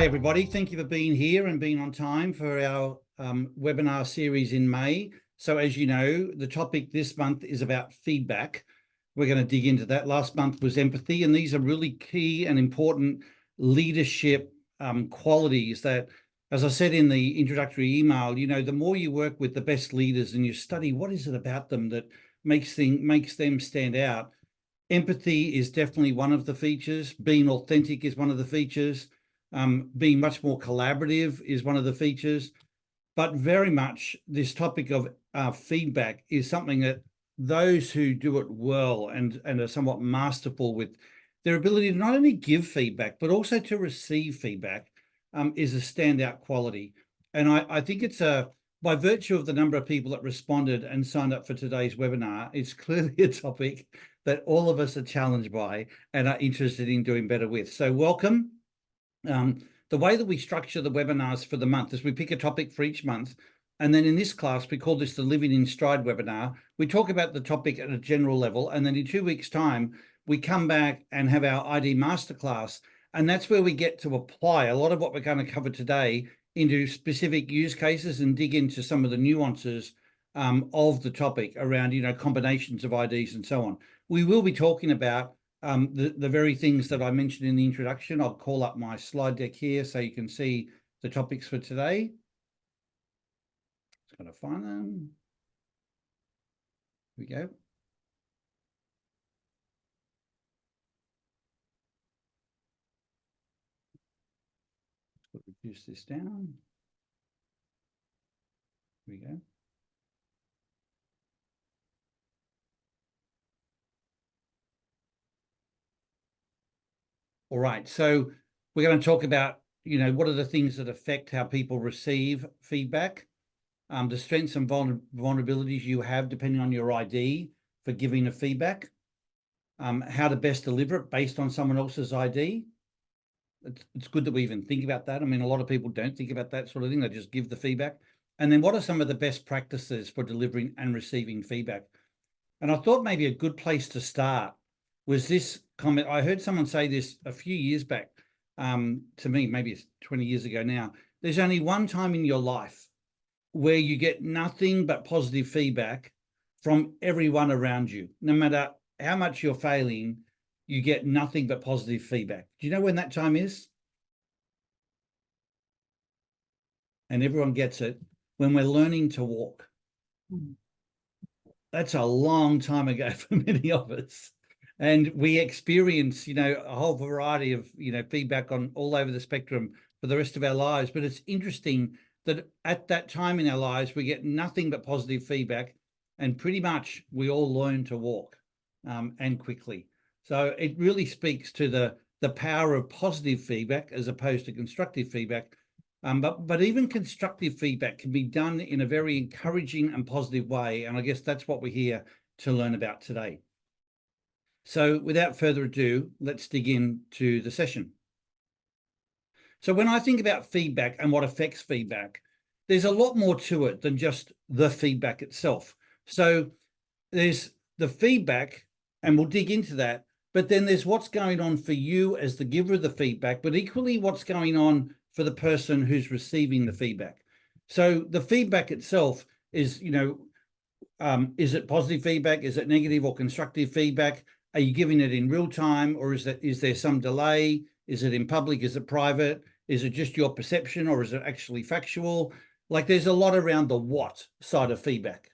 Hi, everybody. Thank you for being here and being on time for our webinar series in May. So as you know, the topic this month is about feedback. We're going to dig into that. Last month was empathy, and these are really key and important leadership qualities that, as I said in the introductory email, you know, the more you work with the best leaders and you study what is it about them that makes them stand out. Empathy is definitely one of the features. Being authentic is one of the features. Being much more collaborative is one of the features. But very much this topic of feedback is something that those who do it well and are somewhat masterful with their ability to not only give feedback, but also to receive feedback is a standout quality. And I think it's by virtue of the number of people that responded and signed up for today's webinar, it's clearly a topic that all of us are challenged by and are interested in doing better with. So welcome. The way that we structure the webinars for the month is we pick a topic for each month. And then in this class, we call this the Living in Stride webinar. We talk about the topic at a general level. And then in 2 weeks' time, we come back and have our ID masterclass. And that's where we get to apply a lot of what we're going to cover today into specific use cases and dig into some of the nuances of the topic around, you know, combinations of IDs and so on. We will be talking about the very things that I mentioned in the introduction. I'll call up my slide deck here so you can see the topics for today. Just got to find them. Here we go. Let's reduce this down. Here we go. All right, so we're going to talk about, you know, what are the things that affect how people receive feedback, the strengths and vulnerabilities you have depending on your ID for giving a feedback, how to best deliver it based on someone else's ID. It's good that we even think about that. I mean, a lot of people don't think about that sort of thing. They just give the feedback. And then what are some of the best practices for delivering and receiving feedback? And I thought maybe a good place to start was this comment. I heard someone say this a few years back to me, maybe it's 20 years ago now. There's only one time in your life where you get nothing but positive feedback from everyone around you. No matter how much you're failing, you get nothing but positive feedback. Do you know when that time is? And everyone gets it when we're learning to walk. That's a long time ago for many of us. And we experience, you know, a whole variety of, you know, feedback on all over the spectrum for the rest of our lives. But it's interesting that at that time in our lives, we get nothing but positive feedback, and pretty much we all learn to walk and quickly. So it really speaks to the power of positive feedback as opposed to constructive feedback. But even constructive feedback can be done in a very encouraging and positive way. And I guess that's what we're here to learn about today. So without further ado, let's dig into the session. So when I think about feedback and what affects feedback, there's a lot more to it than just the feedback itself. So there's the feedback, and we'll dig into that, but then there's what's going on for you as the giver of the feedback, but equally what's going on for the person who's receiving the feedback. So the feedback itself is, you know, is it positive feedback? Is it negative or constructive feedback? Are you giving it in real time, or is there some delay? Is it in public? Is it private? Is it just your perception, or is it actually factual? Like, there's a lot around the what side of feedback.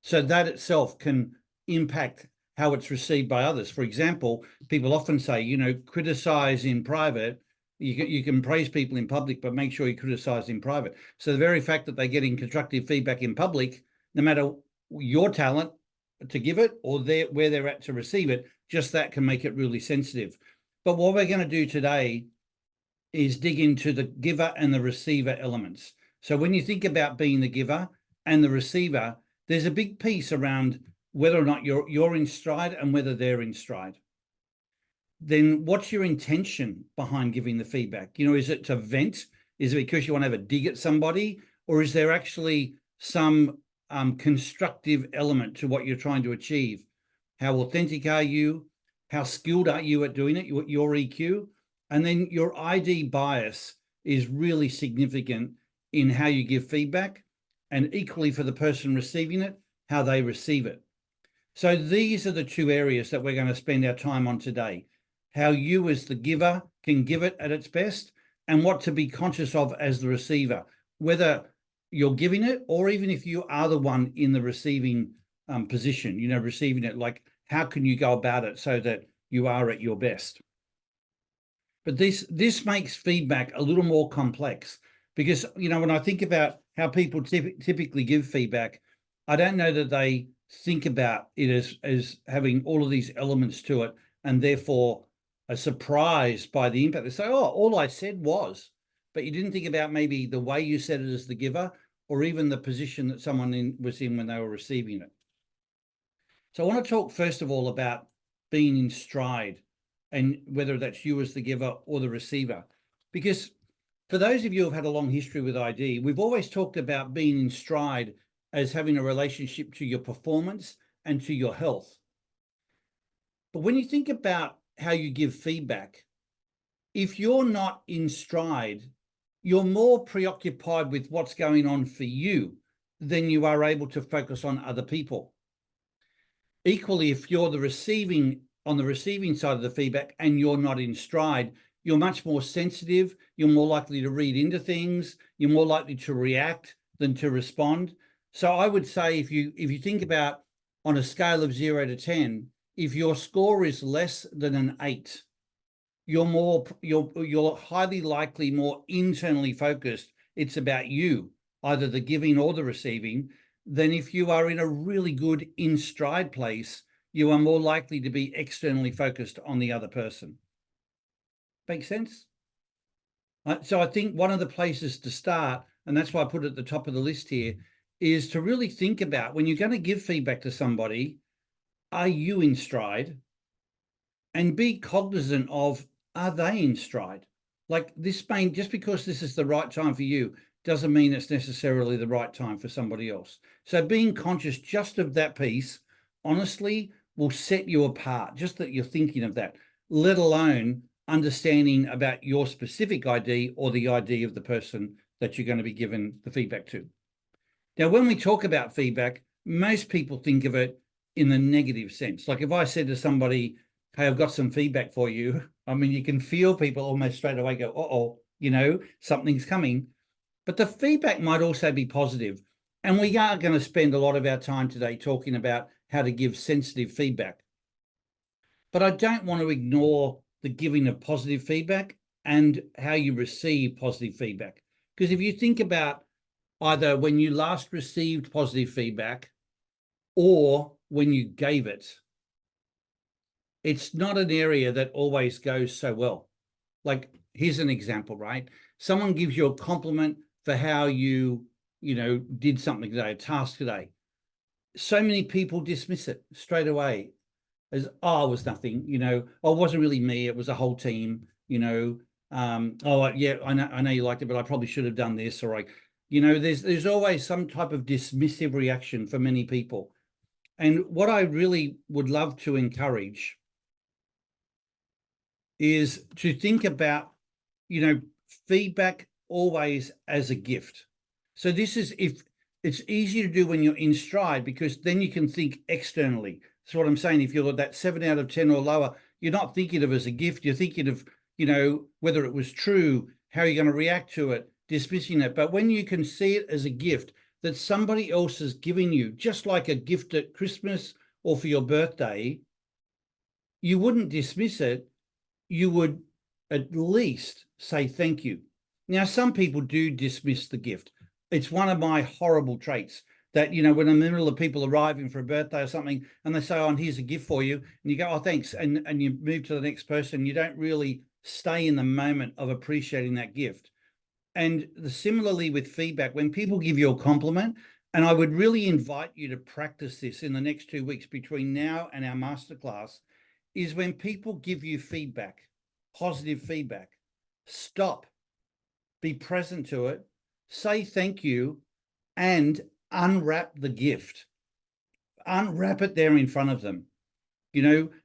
So that itself can impact how it's received by others. For example, people often say, you know, criticize in private. You can praise people in public, but make sure you criticize in private. So the very fact that they're getting constructive feedback in public, no matter your talent to give it or where they're at to receive it, just that can make it really sensitive. But what we're going to do today is dig into the giver and the receiver elements. So when you think about being the giver and the receiver, there's a big piece around whether or not you're in stride and whether they're in stride. Then what's your intention behind giving the feedback? You know, is it to vent? Is it because you want to have a dig at somebody? Or is there actually some constructive element to what you're trying to achieve? How authentic are you? How skilled are you at doing it? Your EQ? And then your ID bias is really significant in how you give feedback, and equally for the person receiving it, how they receive it. So these are the two areas that we're going to spend our time on today. How you as the giver can give it at its best, and what to be conscious of as the receiver, whether you're giving it or even if you are the one in the receiving position, receiving it, like how can you go about it so that you are at your best. But this makes feedback a little more complex because, when I think about how people typically give feedback, I don't know that they think about it as having all of these elements to it, and therefore are surprised by the impact. They say, oh, all I said was, but you didn't think about maybe the way you said it as the giver, or even the position that someone was in when they were receiving it. So I want to talk first of all about being in stride, and whether that's you as the giver or the receiver. Because for those of you who have had a long history with ID, we've always talked about being in stride as having a relationship to your performance and to your health. But when you think about how you give feedback, if you're not in stride, you're more preoccupied with what's going on for you than you are able to focus on other people. Equally, if you're on the receiving side of the feedback and you're not in stride, you're much more sensitive, you're more likely to read into things, you're more likely to react than to respond. So I would say if you think about on a scale of 0 to 10, if your score is less than an 8, you're highly likely more internally focused. It's about you, either the giving or the receiving, than if you are in a really good in stride place, you are more likely to be externally focused on the other person. Make sense? So I think one of the places to start, and that's why I put it at the top of the list here, is to really think about when you're going to give feedback to somebody, are you in stride? And be cognizant of, are they in stride? Like this just because this is the right time for you doesn't mean it's necessarily the right time for somebody else. So being conscious just of that piece, honestly, will set you apart, just that you're thinking of that, let alone understanding about your specific ID or the ID of the person that you're going to be giving the feedback to. Now, when we talk about feedback, most people think of it in the negative sense. Like if I said to somebody, hey, I've got some feedback for you, I mean, you can feel people almost straight away go, uh-oh, something's coming. But the feedback might also be positive. And we are going to spend a lot of our time today talking about how to give sensitive feedback. But I don't want to ignore the giving of positive feedback and how you receive positive feedback. Because if you think about either when you last received positive feedback or when you gave it, it's not an area that always goes so well. Like, here's an example, right? Someone gives you a compliment for how you did something today, a task today. So many people dismiss it straight away as, oh, it was nothing, oh, it wasn't really me, it was a whole team, oh, yeah, I know you liked it, but I probably should have done this, or there's always some type of dismissive reaction for many people. And what I really would love to encourage is to think about, feedback always as a gift. So this is, if it's easy to do when you're in stride, because then you can think externally. That's what I'm saying. If you're that 7 out of 10 or lower, you're not thinking of it as a gift. You're thinking of, whether it was true, how you're going to react to it, dismissing it. But when you can see it as a gift that somebody else is giving you, just like a gift at Christmas or for your birthday, you wouldn't dismiss it. You would at least say thank you. Now, some people do dismiss the gift. It's one of my horrible traits that, when I'm in the middle of people arriving for a birthday or something, and they say, oh, and here's a gift for you, and you go, oh, thanks, and you move to the next person. You don't really stay in the moment of appreciating that gift. And similarly with feedback, when people give you a compliment, and I would really invite you to practice this in the next 2 weeks between now and our masterclass, is when people give you feedback, positive feedback, stop, be present to it, say thank you, and unwrap the gift. Unwrap it there in front of them.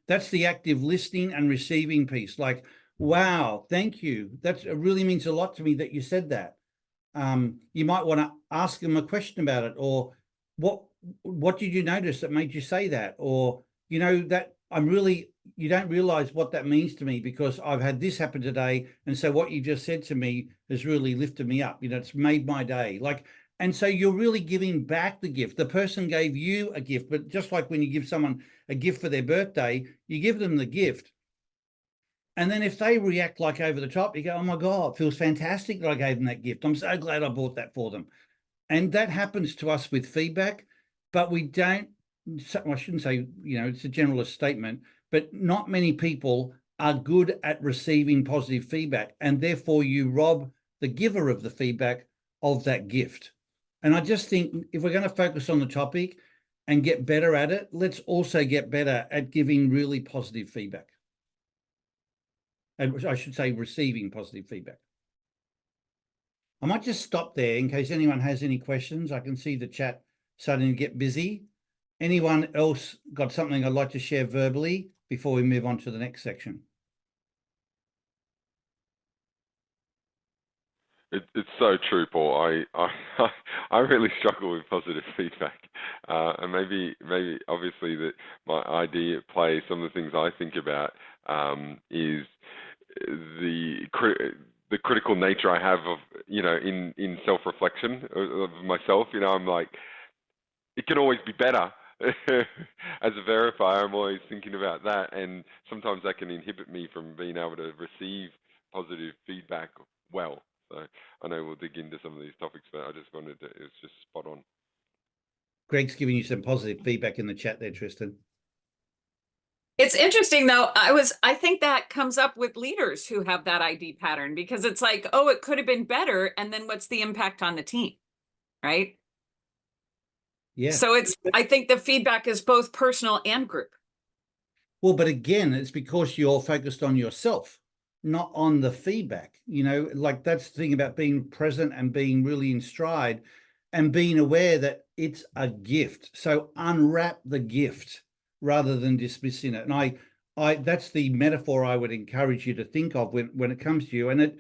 That's the active listening and receiving piece. Like, Wow, thank you. That really means a lot to me that you said that. You might want to ask them a question about it, or what did you notice that made you say that? Or, that you don't realize what that means to me because I've had this happen today. And so what you just said to me has really lifted me up. It's made my day. And so you're really giving back the gift. The person gave you a gift, but just like when you give someone a gift for their birthday, you give them the gift. And then if they react like over the top, you go, oh my God, it feels fantastic that I gave them that gift. I'm so glad I bought that for them. And that happens to us with feedback, but we don't, I shouldn't say, it's a generalist statement, but not many people are good at receiving positive feedback. And therefore you rob the giver of the feedback of that gift. And I just think if we're going to focus on the topic and get better at it, let's also get better at giving really positive feedback. And I should say receiving positive feedback. I might just stop there in case anyone has any questions. I can see the chat starting to get busy. Anyone else got something I'd like to share verbally before we move on to the next section? It's so true, Paul. I really struggle with positive feedback, and maybe obviously that my idea at play, some of the things I think about is the critical nature I have of in self-reflection of myself. I'm like, it can always be better. As a verifier, I'm always thinking about that, and sometimes that can inhibit me from being able to receive positive feedback well. So I know we'll dig into some of these topics, but I just wanted to, it was just spot on. Greg's giving you some positive feedback in the chat there, Tristan. It's interesting though. I think that comes up with leaders who have that ID pattern, because it's like, oh, it could have been better. And then what's the impact on the team? Right. Yeah. So I think the feedback is both personal and group. Well, but again, it's because you're focused on yourself, not on the feedback. That's the thing about being present and being really in stride and being aware that it's a gift. So unwrap the gift rather than dismissing it. And that's the metaphor I would encourage you to think of when it comes to you. And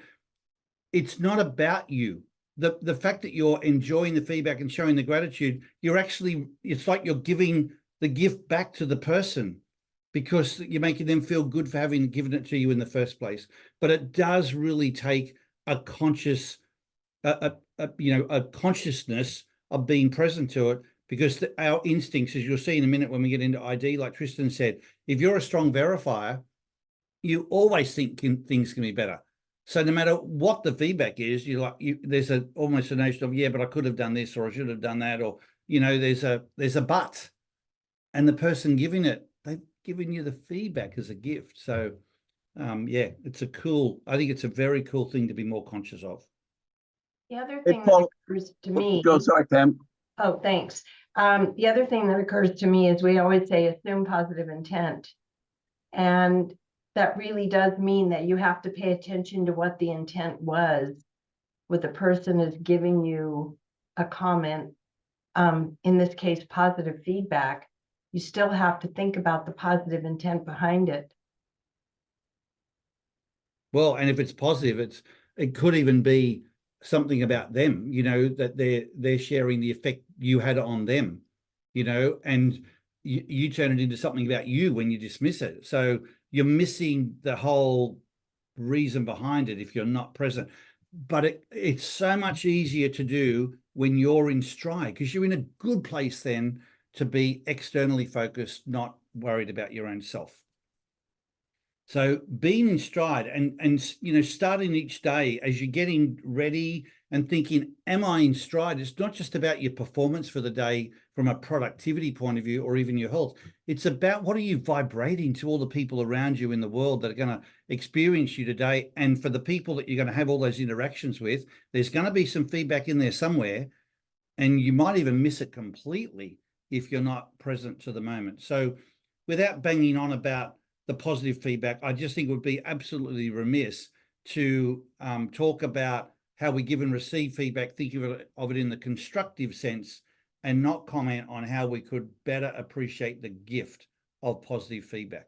it's not about you. The fact that you're enjoying the feedback and showing the gratitude, it's like you're giving the gift back to the person, because you're making them feel good for having given it to you in the first place. But it does really take a conscious, a consciousness of being present to it, because our instincts, as you'll see in a minute when we get into ID, like Tristan said, if you're a strong verifier, you always think things can be better. So no matter what the feedback is, there's almost a notion of, yeah, but I could have done this, or I should have done that, or there's a but, and the person giving it, they've given you the feedback as a gift. So yeah, I think it's a very cool thing to be more conscious of. The other thing that occurs to me. Go, sorry, Pam. Oh, thanks. The other thing that occurs to me is we always say assume positive intent. And that really does mean that you have to pay attention to what the intent was with the person is giving you a comment. In this case, positive feedback. You still have to think about the positive intent behind it. Well, and if it's positive, it could even be something about them, that they're sharing the effect you had on them, and you turn it into something about you when you dismiss it. So you're missing the whole reason behind it if you're not present. But it's so much easier to do when you're in stride, because you're in a good place then to be externally focused, not worried about your own self. So being in stride and starting each day as you're getting ready and thinking, am I in stride? It's not just about your performance for the day from a productivity point of view or even your health. It's about what are you vibrating to all the people around you in the world that are going to experience you today. And for the people that you're going to have all those interactions with, there's going to be some feedback in there somewhere, and you might even miss it completely if you're not present to the moment. So without banging on about the positive feedback, I just think it would be absolutely remiss to talk about how we give and receive feedback, think of it in the constructive sense, and not comment on how we could better appreciate the gift of positive feedback.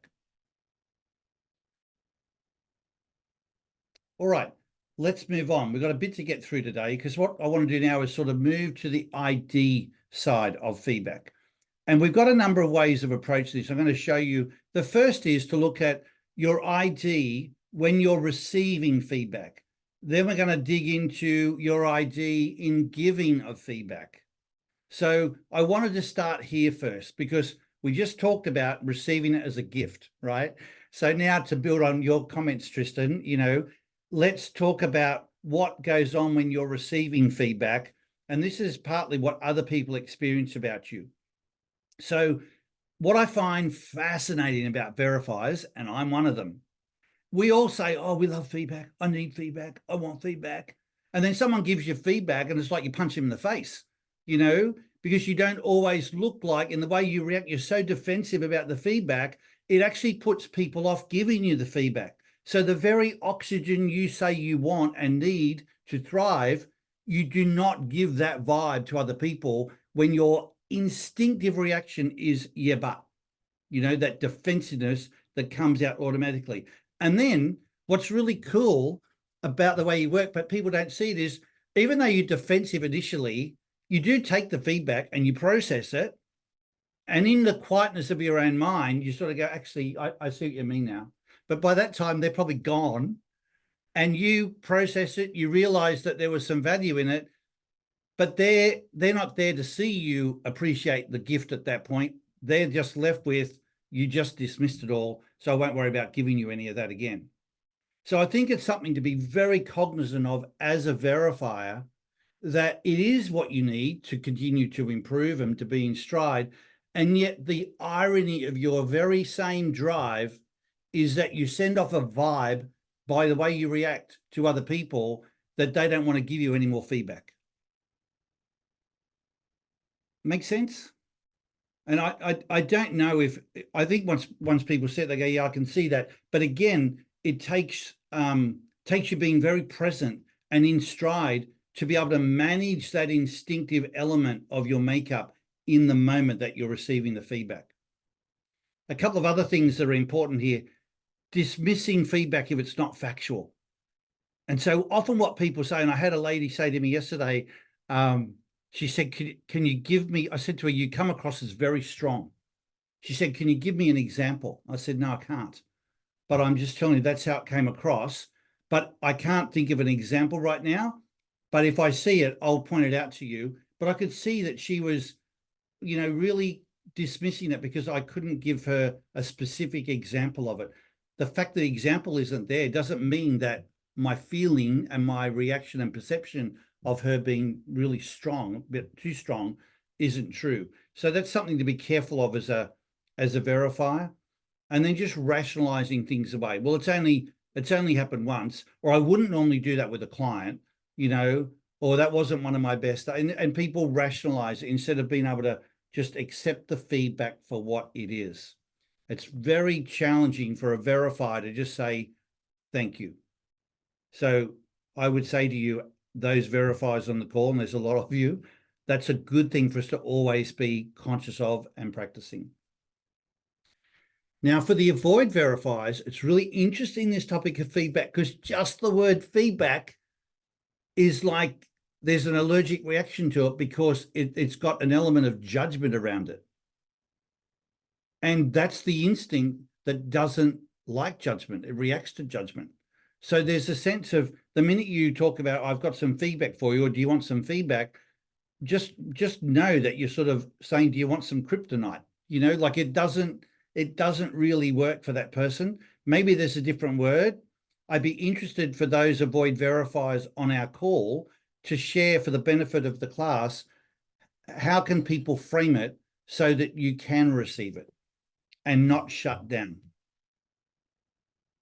All right, let's move on. We've got a bit to get through today, because what I want to do now is sort of move to the ID side of feedback. And we've got a number of ways of approaching this. I'm going to show you. The first is to look at your ID when you're receiving feedback. Then we're going to dig into your ID in giving of feedback. So I wanted to start here first, because we just talked about receiving it as a gift, right? So now, to build on your comments, Tristan, let's talk about what goes on when you're receiving feedback. And this is partly what other people experience about you. So what I find fascinating about verifiers, and I'm one of them, we all say, oh, we love feedback. I need feedback. I want feedback. And then someone gives you feedback and it's like you punch them in the face, because you don't always look like, in the way you react, you're so defensive about the feedback, it actually puts people off giving you the feedback. So the very oxygen you say you want and need to thrive, you do not give that vibe to other people when your instinctive reaction is, yeah, but, that defensiveness that comes out automatically. And then what's really cool about the way you work, but people don't see it, is even though you're defensive initially, you do take the feedback and you process it. And in the quietness of your own mind, you sort of go, actually, I see what you mean now. But by that time, they're probably gone. And you process it, you realize that there was some value in it, but they're not there to see you appreciate the gift at that point. They're just left with, you just dismissed it all, so I won't worry about giving you any of that again. So I think it's something to be very cognizant of as a verifier, that it is what you need to continue to improve and to be in stride. And yet the irony of your very same drive is that you send off a vibe by the way you react to other people, that they don't want to give you any more feedback. Make sense? And I don't know if, I think once people say it, they go, yeah, I can see that. But again, it takes you being very present and in stride to be able to manage that instinctive element of your makeup in the moment that you're receiving the feedback. A couple of other things that are important here: dismissing feedback if it's not factual. And so often what people say, and I had a lady say to me yesterday, she said, can you give me, I said to her, you come across as very strong. She said, can you give me an example? I said, no, I can't. But I'm just telling you, that's how it came across. But I can't think of an example right now. But if I see it, I'll point it out to you. But I could see that she was, really dismissing it because I couldn't give her a specific example of it. The fact that the example isn't there doesn't mean that my feeling and my reaction and perception of her being really strong, a bit too strong, isn't true. So that's something to be careful of as a verifier. And then just rationalizing things away. Well, it's only happened once, or I wouldn't normally do that with a client, or that wasn't one of my best. And people rationalize it instead of being able to just accept the feedback for what it is. It's very challenging for a verifier to just say, thank you. So I would say to you, those verifiers on the call, and there's a lot of you, that's a good thing for us to always be conscious of and practicing. Now, for the avoid verifiers, it's really interesting, this topic of feedback, because just the word feedback is like there's an allergic reaction to it, because it's got an element of judgment around it. And that's the instinct that doesn't like judgment. It reacts to judgment. So there's a sense of, the minute you talk about, I've got some feedback for you, or do you want some feedback? Just know that you're sort of saying, do you want some kryptonite? Like it doesn't really work for that person. Maybe there's a different word. I'd be interested for those avoid verifiers on our call to share, for the benefit of the class, how can people frame it so that you can receive it and not shut down?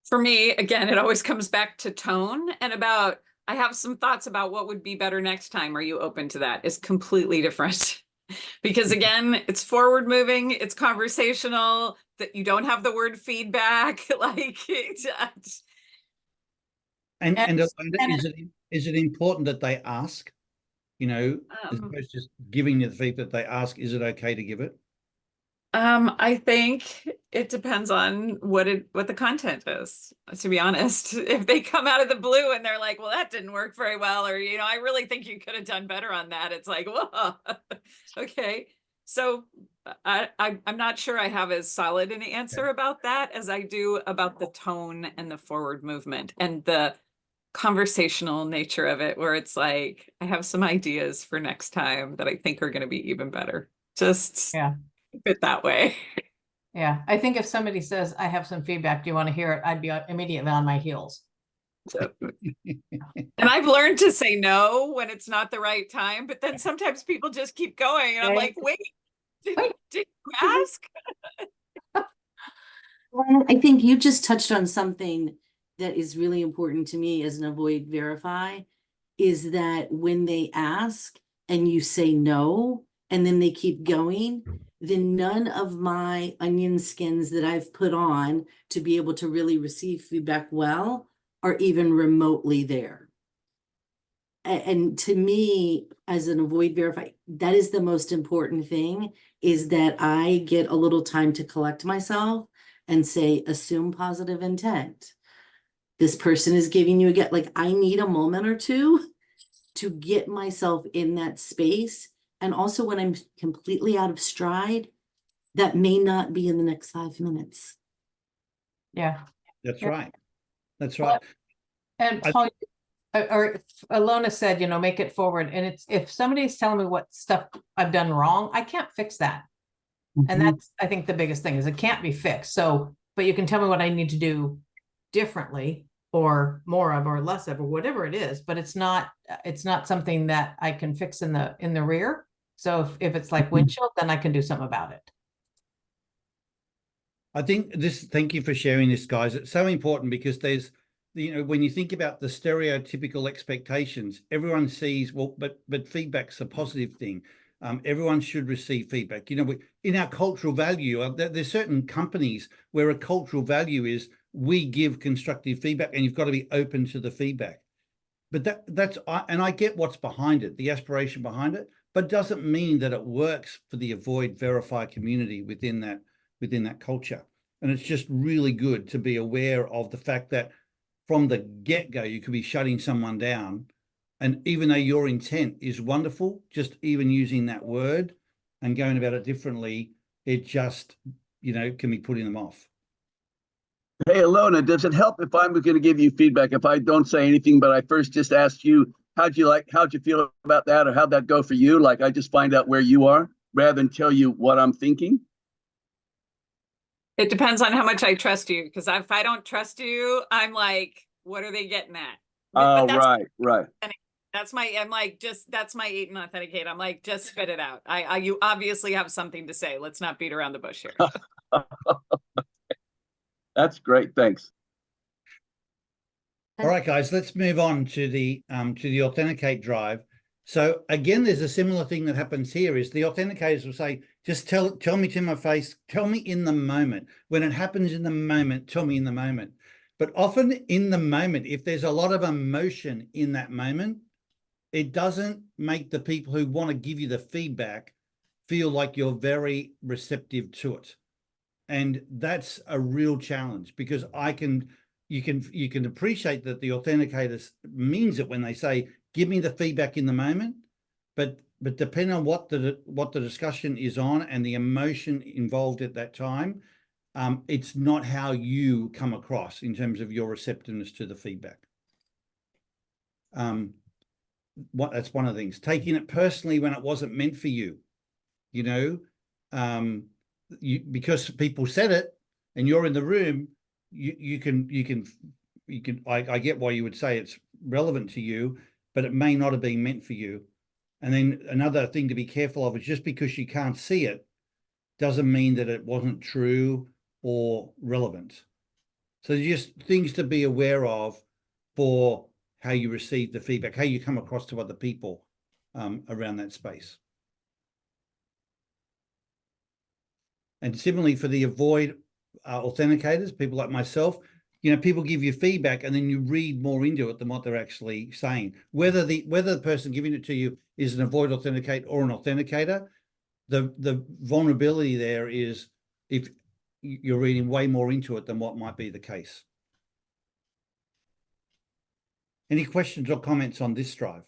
For me, again, it always comes back to tone and about, I have some thoughts about what would be better next time. Are you open to that? It's completely different. Because again, it's forward moving, it's conversational, that you don't have the word feedback, like And is it important that they ask, as opposed to just giving you the feedback, they ask, is it okay to give it? I think it depends on what the content is, to be honest. If they come out of the blue and they're like, well, that didn't work very well, or, I really think you could have done better on that. It's like, whoa, okay. So I'm not sure I have as solid an answer about that as I do about the tone and the forward movement and the conversational nature of it, where it's like, I have some ideas for next time that I think are going to be even better. Just Yeah. keep it that way. Yeah. I think if somebody says, I have some feedback, do you want to hear it? I'd be immediately on my heels. And I've learned to say no when it's not the right time, but then sometimes people just keep going and I'm like, wait, did you ask? Well, I think you just touched on something that is really important to me as an avoid verify, is that when they ask and you say no, and then they keep going, then none of my onion skins that I've put on to be able to really receive feedback well are even remotely there. And to me, as an avoid verify, that is the most important thing, is that I get a little time to collect myself and say, assume positive intent. This person is giving you I need a moment or two to get myself in that space. And also when I'm completely out of stride, that may not be in the next 5 minutes. Yeah. That's right. That's right. And Paul, or Alona said, make it forward. And it's, if somebody's telling me what stuff I've done wrong, I can't fix that. And that's, I think, the biggest thing is it can't be fixed. So, but you can tell me what I need to do differently or more of, or less of, or whatever it is, but it's not something that I can fix in the rear. So if it's like windshield, then I can do something about it. I think thank you for sharing this, guys. It's so important because there's, when you think about the stereotypical expectations, everyone sees, well, but feedback's a positive thing. Everyone should receive feedback. In our cultural value, there's certain companies where a cultural value is we give constructive feedback and you've got to be open to the feedback. But and I get what's behind it, the aspiration behind it, but doesn't mean that it works for the avoid verify community within that culture. And it's just really good to be aware of the fact that from the get-go, you could be shutting someone down. And even though your intent is wonderful, just even using that word and going about it differently, it just, can be putting them off. Hey, Alona, does it help if I'm going to give you feedback if I don't say anything, but I first just asked you, how'd you feel about that, or how'd that go for you? Like, I just find out where you are rather than tell you what I'm thinking? It depends on how much I trust you, because if I don't trust you, I'm like, what are they getting at? Oh, right. That's my 8 and authenticate. I'm like, just spit it out. You obviously have something to say. Let's not beat around the bush here. That's great. Thanks. All right, guys, let's move on to the authenticate drive. So again, there's a similar thing that happens here is the authenticators will say, just tell me to my face, tell me in the moment. When it happens in the moment, tell me in the moment. But often in the moment, if there's a lot of emotion in that moment, it doesn't make the people who want to give you the feedback feel like you're very receptive to it. And that's a real challenge, because you can appreciate that the authenticators means it when they say, give me the feedback in the moment, but depending on what the discussion is on and the emotion involved at that time, it's not how you come across in terms of your receptiveness to the feedback. That's one of the things. Taking it personally when it wasn't meant for you, because people said it and you're in the room, you can I get why you would say it's relevant to you, but it may not have been meant for you. And then another thing to be careful of is just because you can't see it doesn't mean that it wasn't true or relevant. So just things to be aware of for how you receive the feedback, how you come across to other people around that space. And similarly for the avoid authenticators, people like myself, people give you feedback and then you read more into it than what they're actually saying. Whether the person giving it to you is an avoid authenticate or an authenticator, the vulnerability there is if you're reading way more into it than what might be the case. Any questions or comments on this drive?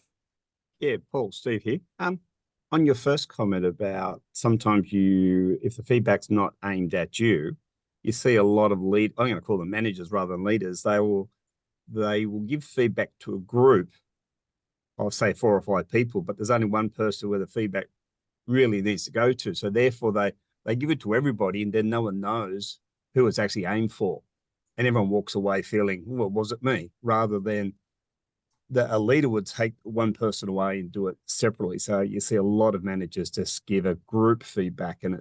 Yeah, Paul, Steve here. On your first comment about sometimes if the feedback's not aimed at you, you see a lot of I'm going to call them managers rather than leaders. They will give feedback to a group of say 4 or 5 people, but there's only one person where the feedback really needs to go to. So therefore they give it to everybody, and then no one knows who it's actually aimed for. And everyone walks away feeling, well, was it me? Rather than a leader would take one person away and do it separately. So you see a lot of managers just give a group feedback, and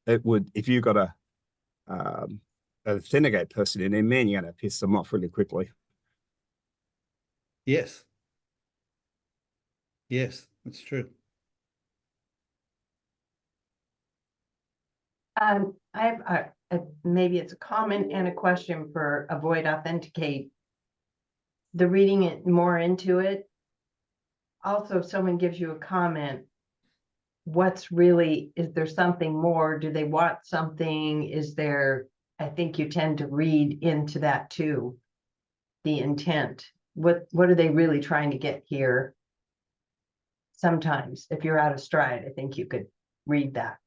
if you've got a Thenegate person in there, man, you're going to piss them off really quickly. Yes. Yes, that's true. I have maybe it's a comment and a question for Avoid Authenticate. The reading it more into it. Also, if someone gives you a comment, is there something more? Do they want something? I think you tend to read into that too, the intent. What are they really trying to get here? Sometimes if you're out of stride, I think you could read that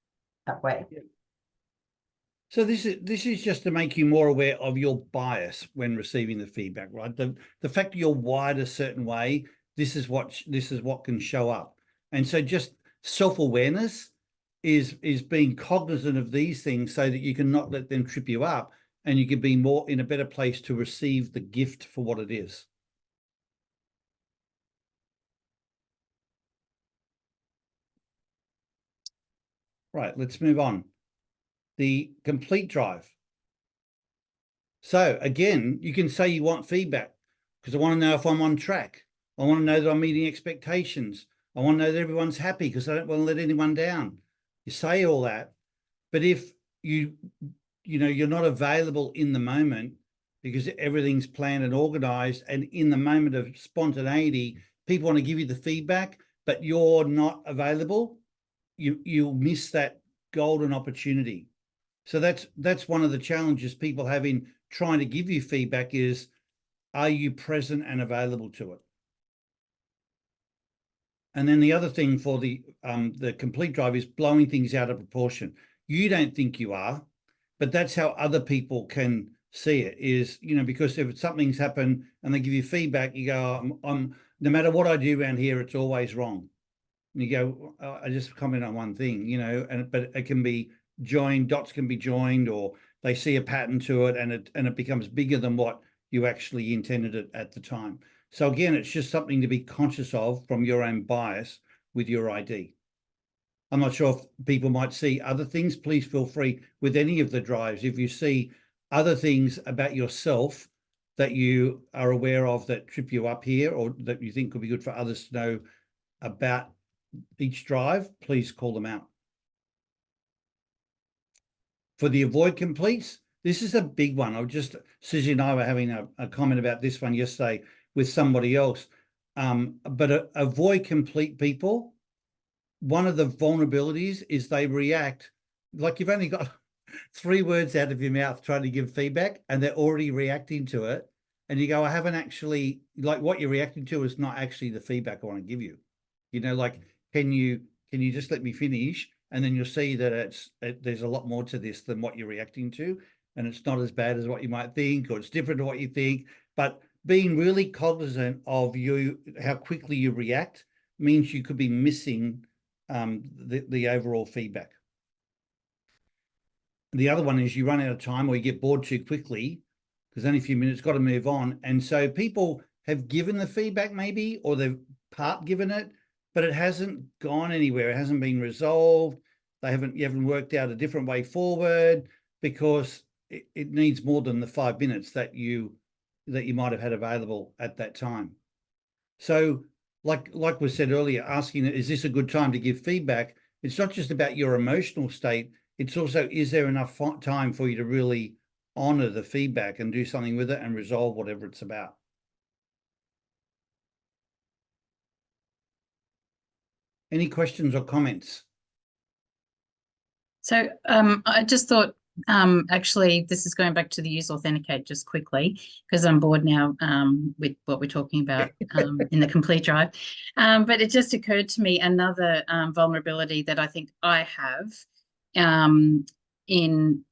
way. So this is just to make you more aware of your bias when receiving the feedback, right? The fact that you're wired a certain way, this is what can show up. And so just self-awareness is being cognizant of these things so that you can not let them trip you up, and you can be more in a better place to receive the gift for what it is. Right, let's move on. The complete drive. So again, you can say you want feedback because I want to know if I'm on track. I want to know that I'm meeting expectations. I want to know that everyone's happy because I don't want to let anyone down. You say all that, but if you're not available in the moment because everything's planned and organized, and in the moment of spontaneity, people want to give you the feedback, but you're not available, you'll miss that golden opportunity. So that's one of the challenges people have in trying to give you feedback is, are you present and available to it? And then the other thing for the complete drive is blowing things out of proportion. You don't think you are, but that's how other people can see it is, because if something's happened and they give you feedback, you go, I'm no matter what I do around here, it's always wrong. And you go, I just comment on one thing, but it can be joined, dots can be joined, or they see a pattern to it, and it becomes bigger than what you actually intended it at the time. So again, it's just something to be conscious of from your own bias with your ID. I'm not sure if people might see other things. Please feel free with any of the drives. If you see other things about yourself that you are aware of that trip you up here, or that you think could be good for others to know about each drive, please call them out. For the avoid completes, this is a big one. Susie and I were having a comment about this one yesterday with somebody else. But avoid complete people, one of the vulnerabilities is they react like you've only got 3 words out of your mouth trying to give feedback, and they're already reacting to it. And you go, I haven't actually, like, what you're reacting to is not actually the feedback I want to give you. Like, can you just let me finish? And then you'll see that there's a lot more to this than what you're reacting to. And it's not as bad as what you might think, or it's different to what you think. But being really cognizant of how quickly you react means you could be missing the overall feedback. The other one is you run out of time, or you get bored too quickly because only a few minutes, got to move on. And so people have given the feedback maybe, or they've part given it, but it hasn't gone anywhere. It hasn't been resolved. You haven't worked out a different way forward, because it needs more than the 5 minutes that you might have had available at that time. So like was said earlier, asking, is this a good time to give feedback? It's not just about your emotional state. It's also, is there enough time for you to really honor the feedback and do something with it and resolve whatever it's about? Any questions or comments? So I just thought, actually, this is going back to the use authenticate just quickly, because I'm bored now with what we're talking about in the complete drive. But it just occurred to me another vulnerability that I think I have in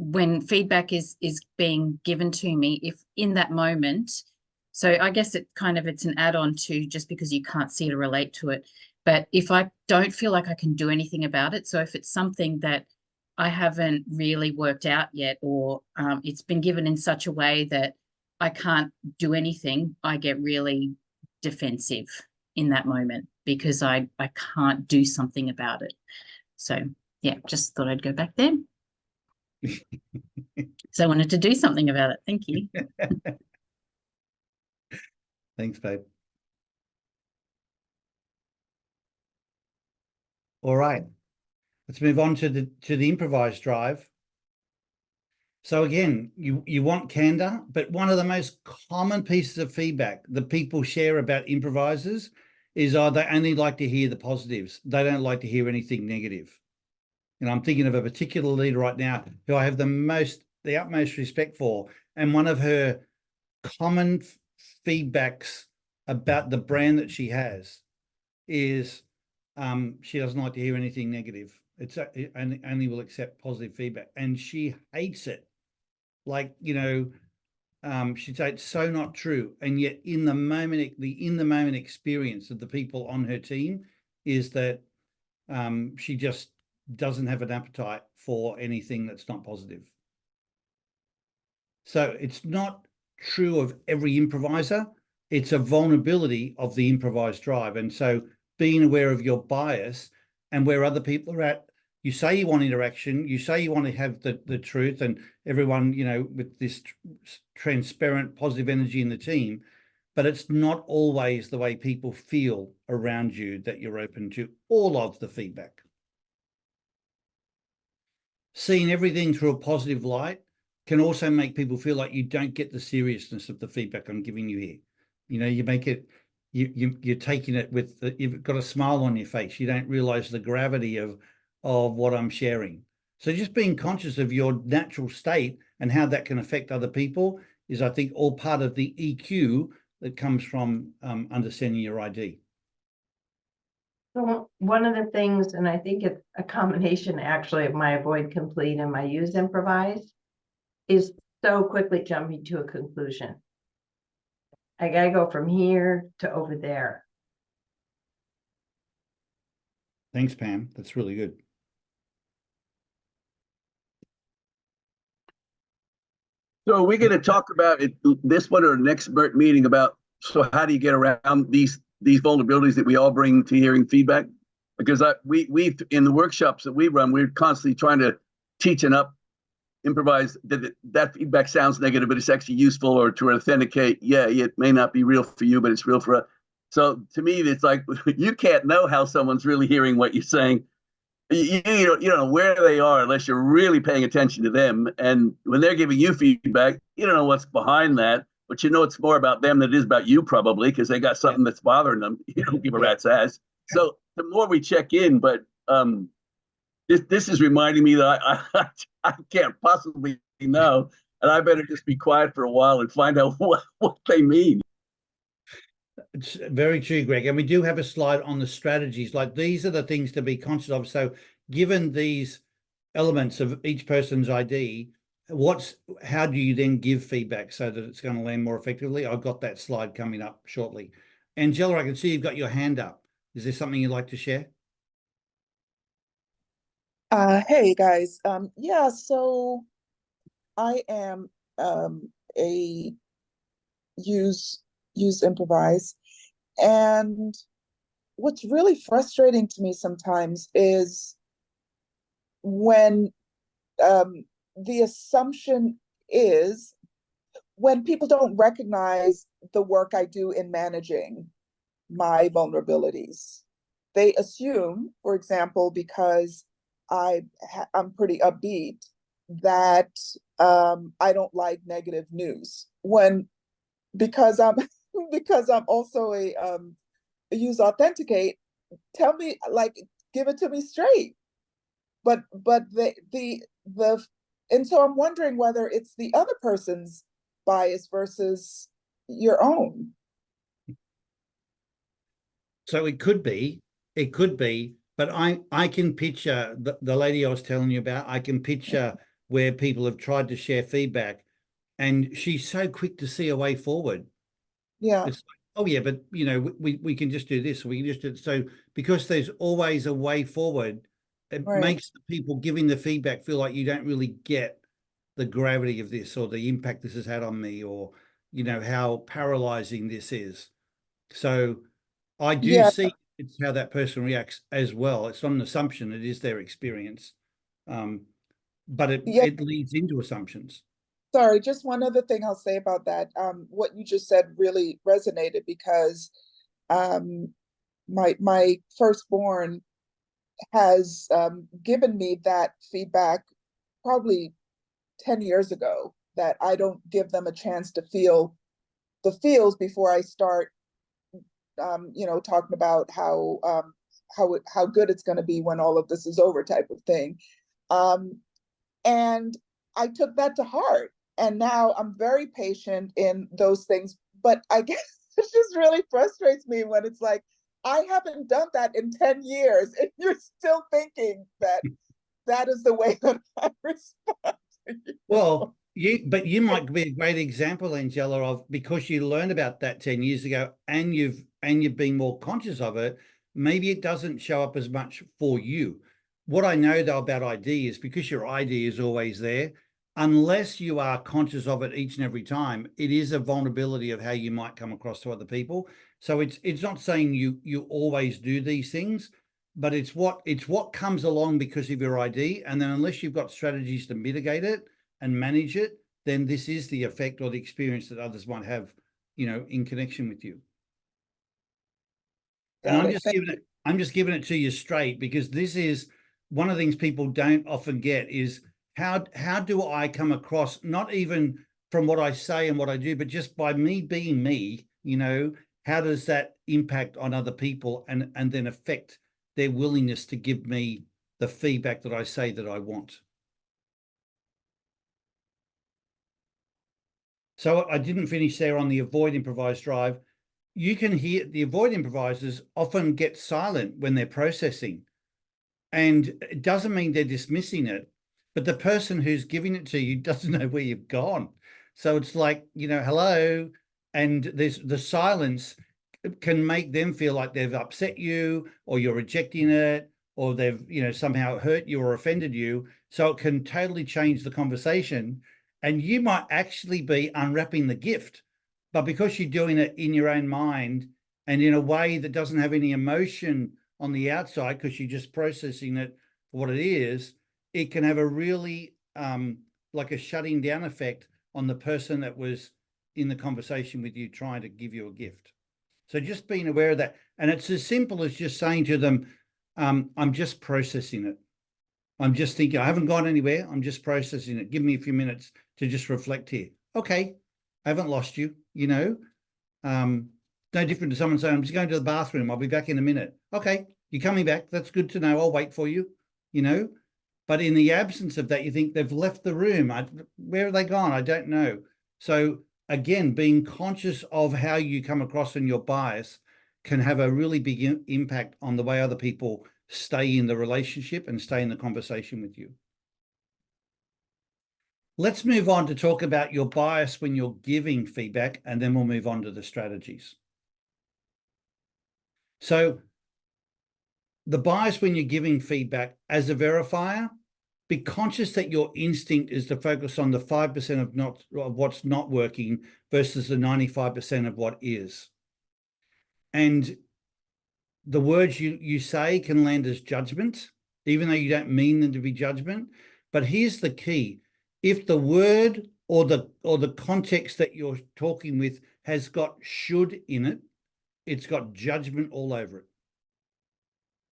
when feedback is being given to me, if in that moment, so I guess it's an add-on to just because you can't see it or relate to it. But if I don't feel like I can do anything about it, so if it's something that I haven't really worked out yet, or it's been given in such a way that I can't do anything, I get really defensive in that moment because I can't do something about it. So yeah, just thought I'd go back there. So I wanted to do something about it. Thank you. Thanks, babe. All right, let's move on to the improvised drive. So again, you want candor, but one of the most common pieces of feedback that people share about improvisers is they only like to hear the positives. They don't like to hear anything negative. And I'm thinking of a particular leader right now who I have the utmost respect for. And one of her common feedbacks about the brand that she has is she doesn't like to hear anything negative. It only will accept positive feedback, and she hates it. Like, she'd say it's so not true, and yet in the moment experience of the people on her team is that she just doesn't have an appetite for anything that's not positive. So it's not true of every improviser. It's a vulnerability of the improvised drive. And so being aware of your bias and where other people are at, you say you want interaction, you say you want to have the truth and everyone, with this transparent, positive energy in the team, but it's not always the way people feel around you that you're open to all of the feedback. Seeing everything through a positive light can also make people feel like you don't get the seriousness of the feedback I'm giving you here. You make it, you're taking it with, you've got a smile on your face. You don't realize the gravity of what I'm sharing. So just being conscious of your natural state and how that can affect other people is, I think, all part of the EQ that comes from understanding your ID. So one of the things, and I think it's a combination actually of my avoid complete and my use improvise, is so quickly jumping to a conclusion. I gotta go from here to over there. Thanks, Pam. That's really good. So we're going to talk about it, this one or next meeting about, so how do you get around these vulnerabilities that we all bring to hearing feedback? Because we've in the workshops that we run, we're constantly trying to teach and improvise that feedback sounds negative, but it's actually useful, or to authenticate, it may not be real for you, but it's real for us. So to me, it's like you can't know how someone's really hearing what you're saying. You don't know where they are unless you're really paying attention to them. And when they're giving you feedback, you don't know what's behind that, but you know it's more about them than it is about you, probably, because they got something that's bothering them. You don't give a rat's ass. So the more we check in, but this is reminding me that I can't possibly know, and I better just be quiet for a while and find out what they mean. It's very true, Greg. And we do have a slide on the strategies. Like, these are the things to be conscious of. So given these elements of each person's ID, how do you then give feedback so that it's going to land more effectively? I've got that slide coming up shortly. Angela, I can see you've got your hand up. Is there something you'd like to share? Hey guys. So I am a use improvise, and what's really frustrating to me sometimes is when the assumption is, when people don't recognize the work I do in managing my vulnerabilities, they assume, for example, because I'm pretty upbeat, that I don't like negative news, because I'm also a use authenticate. Tell me, like, give it to me straight. but the and so I'm wondering whether it's the other person's bias versus your own. So it could be, but I can picture the lady I was telling you about. I can picture where people have tried to share feedback, and she's so quick to see a way forward. Yeah. It's like, oh yeah, but you know, we can just do this, we can just do it. So because there's always a way forward, it Right. makes the people giving the feedback feel like you don't really get the gravity of this or the impact this has had on me, or you know, how paralyzing this is. So I do Yeah. see it's how that person reacts as well. It's not an assumption, it is their experience. But Yeah. it leads into assumptions. Sorry, just one other thing I'll say about that. What you just said really resonated because my firstborn has given me that feedback probably 10 years ago, that I don't give them a chance to feel the feels before I start talking about how good it's going to be when all of this is over, type of thing. And I took that to heart, and now I'm very patient in those things. But I guess it just really frustrates me when it's like, I haven't done that in 10 years, and you're still thinking that that is the way that I respond to you. Well, but you might be a great example, Angela, of because you learned about that 10 years ago and you've been more conscious of it, maybe it doesn't show up as much for you. What I know though about ID is because your ID is always there, unless you are conscious of it each and every time, it is a vulnerability of how you might come across to other people. So it's not saying you always do these things, but it's what comes along because of your ID. And then unless you've got strategies to mitigate it and manage it, then this is the effect or the experience that others might have, you know, in connection with you. And I'm just giving it to you straight, because this is one of the things people don't often get is how do I come across, not even from what I say and what I do, but just by me being me, you know, how does that impact on other people and then affect their willingness to give me the feedback that I say that I want. So I didn't finish there on the avoid improvise drive. You can hear the avoid improvisers often get silent when they're processing. And it doesn't mean they're dismissing it, but the person who's giving it to you doesn't know where you've gone. So it's like, you know, hello. And there's the silence can make them feel like they've upset you, or you're rejecting it, or they've, you know, somehow hurt you or offended you. So it can totally change the conversation. And you might actually be unwrapping the gift, but because you're doing it in your own mind and in a way that doesn't have any emotion on the outside, because you're just processing it for what it is, it can have a really like a shutting down effect on the person that was in the conversation with you trying to give you a gift. So just being aware of that. And it's as simple as just saying to them, I'm just processing it. I'm just thinking, I haven't gone anywhere. I'm just processing it. Give me a few minutes to just reflect here. Okay, I haven't lost you, you know. No different to someone saying, I'm just going to the bathroom. I'll be back in a minute. Okay, you're coming back. That's good to know. I'll wait for you, you know. But in the absence of that, you think they've left the room. Where have they gone? I don't know. So again, being conscious of how you come across in your bias can have a really big impact on the way other people stay in the relationship and stay in the conversation with you. Let's move on to talk about your bias when you're giving feedback, and then we'll move on to the strategies. So the bias when you're giving feedback as a verifier, be conscious that your instinct is to focus on the 5% of what's not working versus the 95% of what is. And the words you say can land as judgment, even though you don't mean them to be judgment. But here's the key. If the word or the context that you're talking with has got should in it, it's got judgment all over it.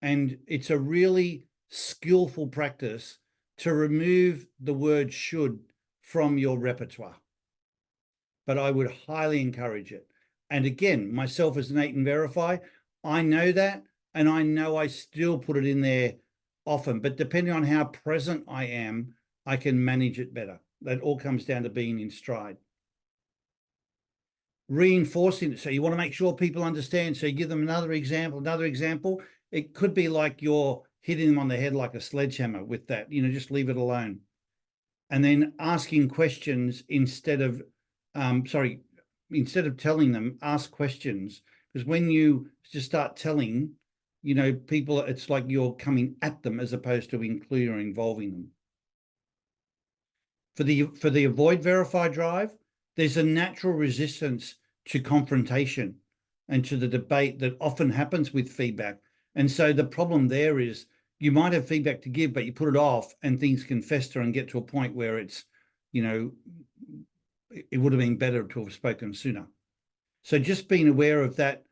And it's a really skillful practice to remove the word should from your repertoire. But I would highly encourage it. And again, myself as an 8 and verify, I know that, and I know I still put it in there often, but depending on how present I am, I can manage it better. That all comes down to being in stride. Reinforcing it. So you want to make sure people understand. So you give them another example, another example. It could be like you're hitting them on the head like a sledgehammer with that, just leave it alone. And then asking questions instead of, instead of telling them, ask questions. Because when you just start telling, people, it's like you're coming at them as opposed to including or involving them. For the avoid verify drive, there's a natural resistance to confrontation and to the debate that often happens with feedback. And so the problem there is you might have feedback to give, but you put it off and things can fester and get to a point where it's, it would have been better to have spoken sooner. So just being aware of that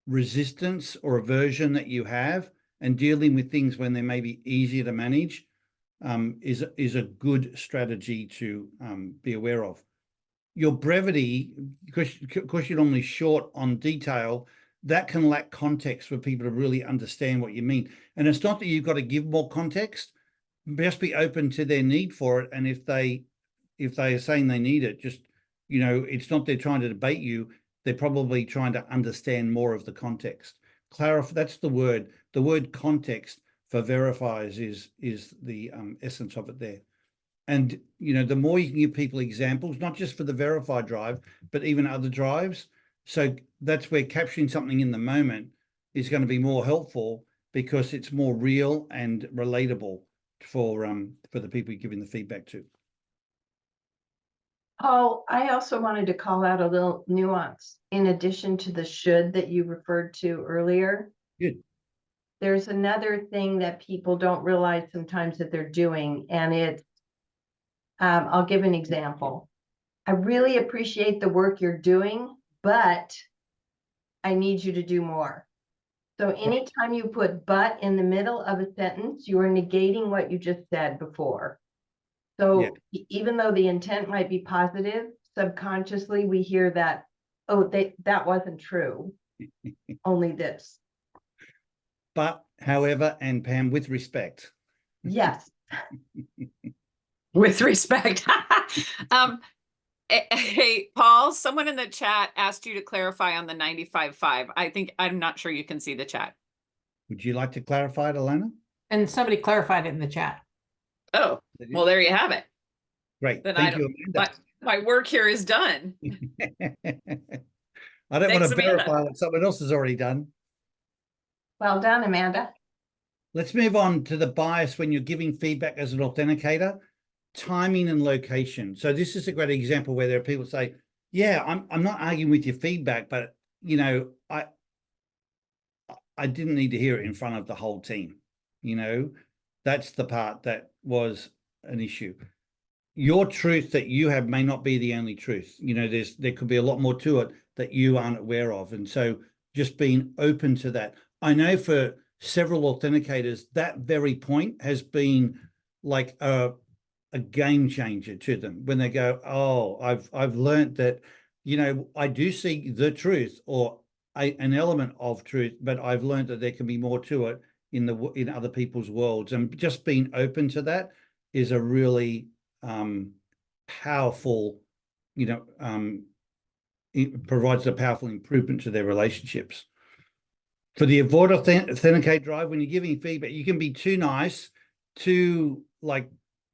resistance or aversion that you have and dealing with things when they may be easier to manage is a good strategy to be aware of. Your brevity, because you're normally short on detail, that can lack context for people to really understand what you mean. And it's not that you've got to give more context, just be open to their need for it. And if they are saying they need it, just, it's not they're trying to debate you, they're probably trying to understand more of the context. Clarify, that's the word. The word context for verifies is the essence of it there. And, the more you can give people examples, not just for the verify drive, but even other drives. So that's where capturing something in the moment is going to be more helpful because it's more real and relatable for the people you're giving the feedback to. Paul, I also wanted to call out a little nuance in addition to the should that you referred to earlier. Good. There's another thing that people don't realize sometimes that they're doing, and it's, I'll give an example. I really appreciate the work you're doing, but I need you to do more. So anytime you put but in the middle of a sentence, you are negating what you just said before. So even though the intent might be positive, subconsciously we hear that, oh, that wasn't true, only this. But, however, and Pam, with respect. Yes. With respect. Hey, Paul, someone in the chat asked you to clarify on the 95.5. I'm not sure you can see the chat. Would you like to clarify it, Alana? And somebody clarified it in the chat. Oh, well, there you have it. Great. Then Thank you, Amanda. My work here is done. I don't want Thanks, to verify what someone else has already done. Well done, Amanda. Let's move on to the bias when you're giving feedback as an authenticator, timing and location. So this is a great example where there are people say, yeah, I'm not arguing with your feedback, but I didn't need to hear it in front of the whole team. That's the part that was an issue. Your truth that you have may not be the only truth. There could be a lot more to it that you aren't aware of. And so just being open to that. I know for several authenticators, that very point has been like a game changer to them when they go, oh, I've learned that, I do see the truth or an element of truth, but I've learned that there can be more to it in other people's worlds. And just being open to that is a really powerful, it provides a powerful improvement to their relationships. For the avoid authenticate drive, when you're giving feedback, you can be too nice, too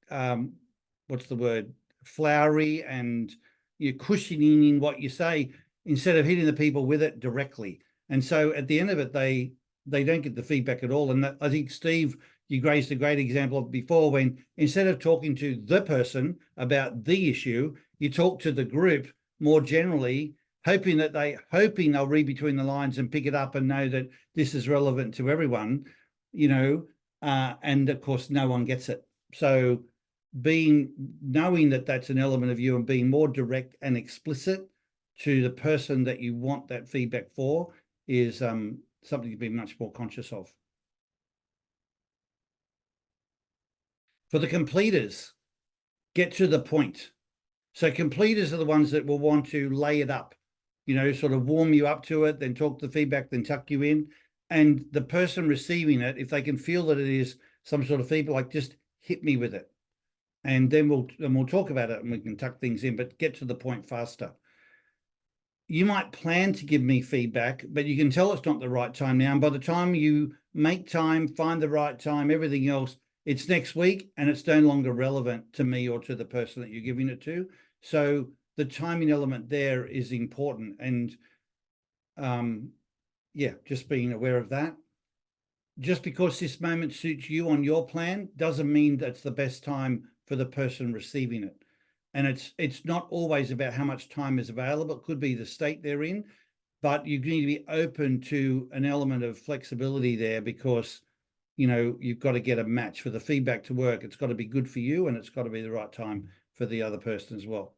what's the word, flowery, and you're cushioning in what you say instead of hitting the people with it directly. And so at the end of it, they don't get the feedback at all. And I think, Steve, you raised a great example of before when instead of talking to the person about the issue, you talk to the group more generally, hoping they'll read between the lines and pick it up and know that this is relevant to everyone, and of course, no one gets it. So knowing that that's an element of you and being more direct and explicit to the person that you want that feedback for is something to be much more conscious of. For the completers, get to the point. So completers are the ones that will want to lay it up, sort of warm you up to it, then talk the feedback, then tuck you in. And the person receiving it, if they can feel that it is some sort of feedback, like just hit me with it. And then we'll talk about it and we can tuck things in, but get to the point faster. You might plan to give me feedback, but you can tell it's not the right time now. And by the time you make time, find the right time, everything else, it's next week and it's no longer relevant to me or to the person that you're giving it to. So the timing element there is important. And yeah, just being aware of that. Just because this moment suits you on your plan doesn't mean that's the best time for the person receiving it. And it's not always about how much time is available. It could be the state they're in, but you need to be open to an element of flexibility there, because you've got to get a match for the feedback to work. It's got to be good for you, and it's got to be the right time for the other person as well.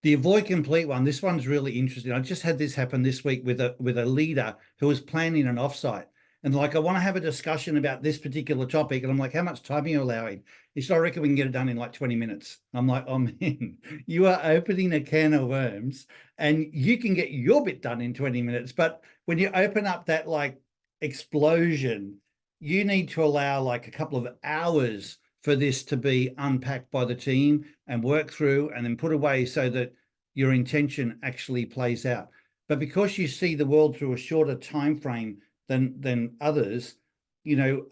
The avoid complete one, this one's really interesting. I just had this happen this week with a leader who was planning an offsite. And like, I want to have a discussion about this particular topic. And I'm like, how much time are you allowing? He said, I reckon we can get it done in like 20 minutes. I'm like, oh man, you are opening a can of worms, and you can get your bit done in 20 minutes. But when you open up that like explosion, you need to allow like a couple of hours for this to be unpacked by the team and work through and then put away so that your intention actually plays out. But because you see the world through a shorter time frame than others,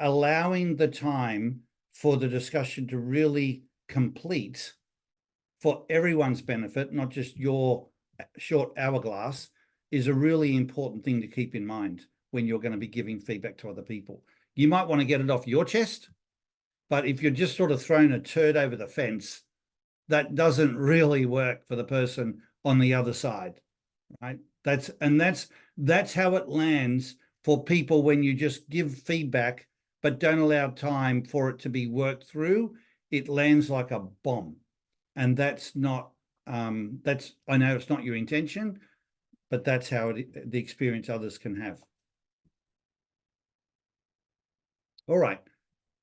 allowing the time for the discussion to really complete for everyone's benefit, not just your short hourglass, is a really important thing to keep in mind when you're going to be giving feedback to other people. You might want to get it off your chest, but if you're just sort of throwing a turd over the fence, that doesn't really work for the person on the other side, right? That's how it lands for people when you just give feedback but don't allow time for it to be worked through. It lands like a bomb, and that's not. I know it's not your intention, but that's how the experience others can have. All right.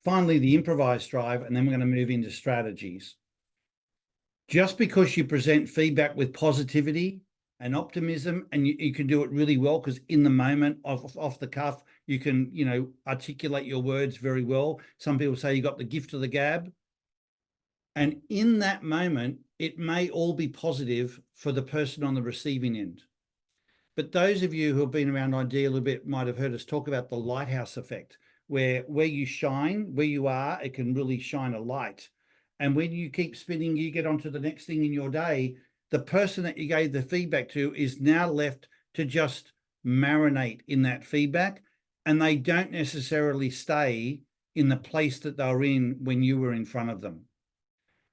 Finally, the improvised drive, and then we're going to move into strategies. Just because you present feedback with positivity and optimism, and you can do it really well, because in the moment, off the cuff, you can, articulate your words very well. Some people say you got the gift of the gab. And in that moment, it may all be positive for the person on the receiving end. But those of you who have been around idea a little bit might have heard us talk about the lighthouse effect, where you shine, where you are, it can really shine a light. And when you keep spinning, you get onto the next thing in your day, the person that you gave the feedback to is now left to just marinate in that feedback, and they don't necessarily stay in the place that they were in when you were in front of them.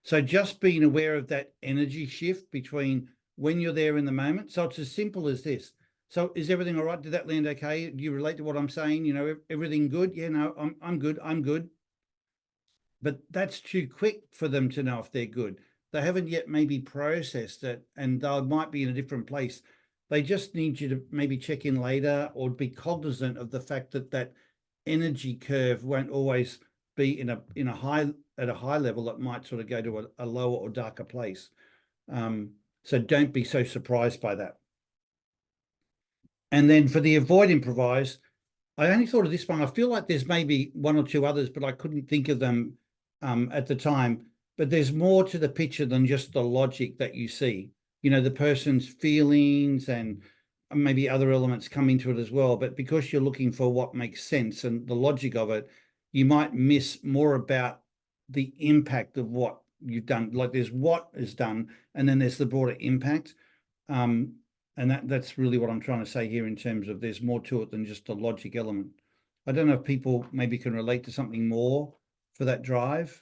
So just being aware of that energy shift between when you're there in the moment. So it's as simple as this. So is everything all right? Did that land okay? Do you relate to what I'm saying? Everything good? Yeah, no, I'm good. I'm good. But that's too quick for them to know if they're good. They haven't yet maybe processed it, and they might be in a different place. They just need you to maybe check in later, or be cognizant of the fact that energy curve won't always be at a high level. It might sort of go to a lower or darker place. So don't be so surprised by that. And then for the avoid improvise, I only thought of this one. I feel like there's maybe one or two others, but I couldn't think of them at the time. But there's more to the picture than just the logic that you see. The person's feelings and maybe other elements come into it as well. But because you're looking for what makes sense and the logic of it, you might miss more about the impact of what you've done. Like, there's what is done, and then there's the broader impact. And that's really what I'm trying to say here, in terms of there's more to it than just a logic element. I don't know if people maybe can relate to something more for that drive,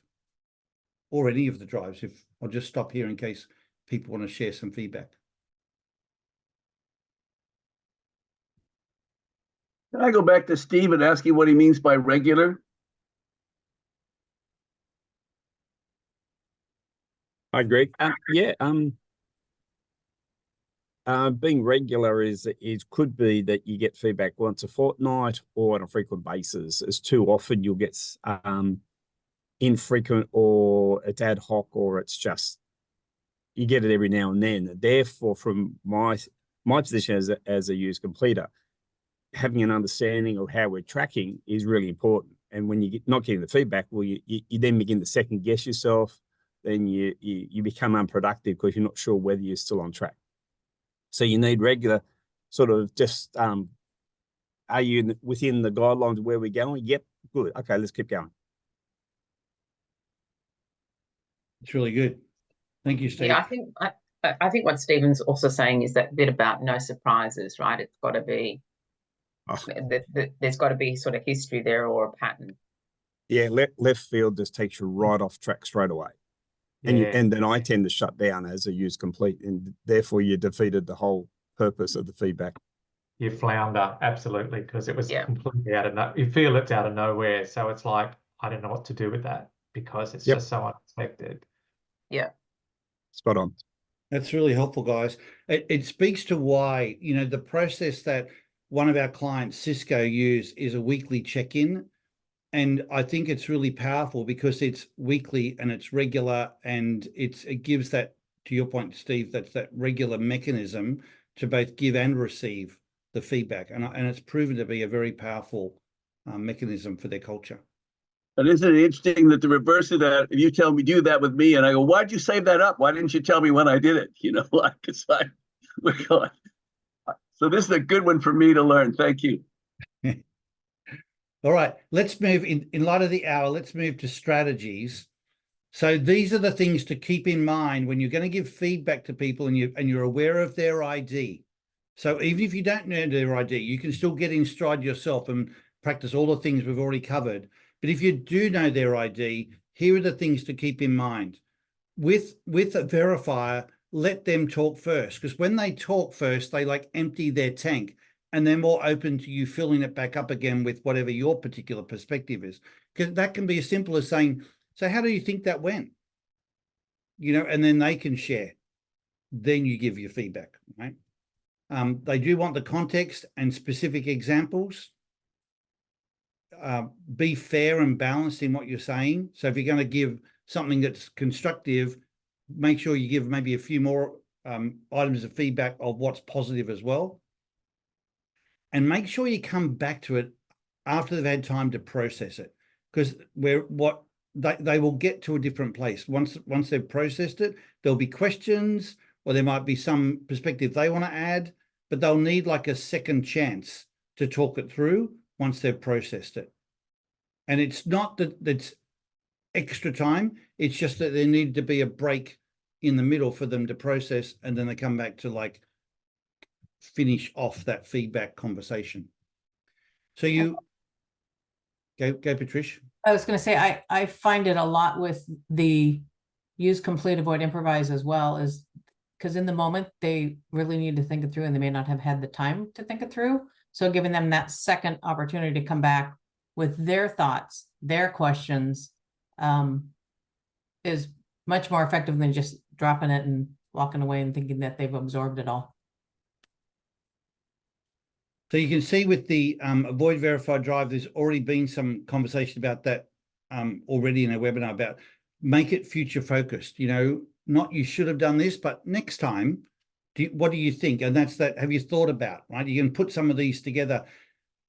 or any of the drives. If I'll just stop here in case people want to share some feedback. Can I go back to Steve and ask you what he means by regular? Hi, Greg. Being regular is could be that you get feedback once a fortnight or on a frequent basis. As too often you'll get infrequent, or it's ad hoc, or it's just you get it every now and then. Therefore, from my position as a use completer, having an understanding of how we're tracking is really important. And when you get not getting the feedback, well, you then begin to second guess yourself. Then you become unproductive because you're not sure whether you're still on track. So you need regular sort of just, are you within the guidelines of where we're going? Yep, good. Okay, let's keep going. It's really good. Thank you, Steve. Yeah, I think what Stephen's also saying is that bit about no surprises, right? It's got to be, there's got to be sort of history there or a pattern. Yeah, left field just takes you right off track straight away. And then I tend to shut down as a use complete, and therefore you defeated the whole purpose of the feedback. You flounder, absolutely, because it was completely out of you feel it's out of nowhere. So it's like, I don't know what to do with that because it's just so unexpected. Yeah. Spot on. That's really helpful, guys. It speaks to why, you know, the process that one of our clients, Cisco, use is a weekly check-in. And I think it's really powerful because it's weekly and it's regular, and it gives that, to your point, Steve, that's that regular mechanism to both give and receive the feedback. And it's proven to be a very powerful mechanism for their culture. But isn't it interesting that the reverse of that, if you tell me do that with me and I go, why'd you save that up? Why didn't you tell me when I did it? You know, like it's like, we're going. So this is a good one for me to learn. Thank you. All right, let's move in light of the hour. Let's move to strategies. So these are the things to keep in mind when you're going to give feedback to people and you're aware of their ID. So even if you don't know their ID, you can still get in stride yourself and practice all the things we've already covered. But if you do know their ID, here are the things to keep in mind. With a verifier, let them talk first, because when they talk first, they like empty their tank. And they're more open to you filling it back up again with whatever your particular perspective is. Because that can be as simple as saying, so how do you think that went? You know, and then they can share. Then you give your feedback, right? They do want the context and specific examples. Be fair and balanced in what you're saying. So if you're going to give something that's constructive, make sure you give maybe a few more items of feedback of what's positive as well. And make sure you come back to it after they've had time to process it, because they will get to a different place. Once they've processed it, there'll be questions, or there might be some perspective they want to add, but they'll need like a second chance to talk it through once they've processed it. And it's not that that's extra time, it's just that there needed to be a break in the middle for them to process, and then they come back to like finish off that feedback conversation. So you go Patricia. I was going to say, I find it a lot with the use, complete, avoid, improvise as well, is because in the moment they really need to think it through and they may not have had the time to think it through. So giving them that second opportunity to come back with their thoughts, their questions, is much more effective than just dropping it and walking away and thinking that they've absorbed it all. So you can see with the avoid, verify, drive, there's already been some conversation about that already in a webinar about make it future focused. You know, not you should have done this, but next time, what do you think? And that's that, have you thought about, right? You can put some of these together.